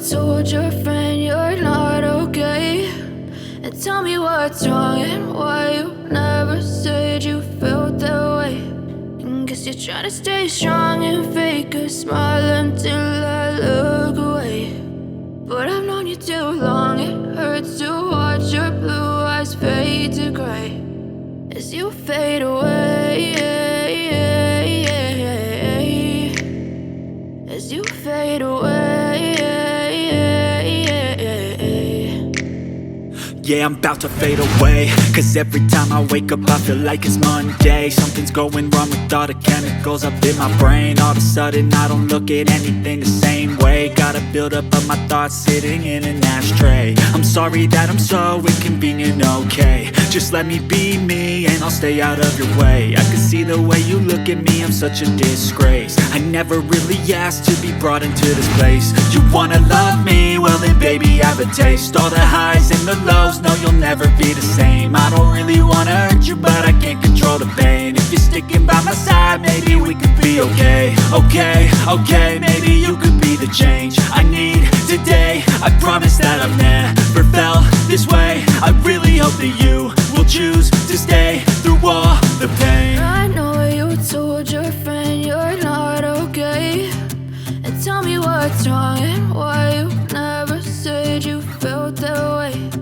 told your friend you're not okay? And tell me what's wrong and why you never said you felt that way. And guess you're trying to stay strong and fake a smile until I look away. But I've known you too long, it hurts to watch your blue eyes fade to gray as you fade away, as you fade away. Yeah, I'm about to fade away, cause every time I wake up I feel like it's Monday. Something's going wrong with all the chemicals up in my brain. All of a sudden I don't look at anything the same way. Got a buildup of my thoughts sitting in an ashtray. I'm sorry that I'm so inconvenient, okay? Just let me be me and I'll stay out of your way. I can see the way you look at me, I'm such a disgrace. I never really asked to be brought into this place. You wanna love me? Well then baby I have a taste. All the highs and the lows, no you'll never be the same. I don't really wanna hurt you but I can't control the pain. If you're sticking by my side maybe we could be okay. Okay, maybe you could be the change I need today. I promise that I've never felt this way. I really hope that you will choose to stay.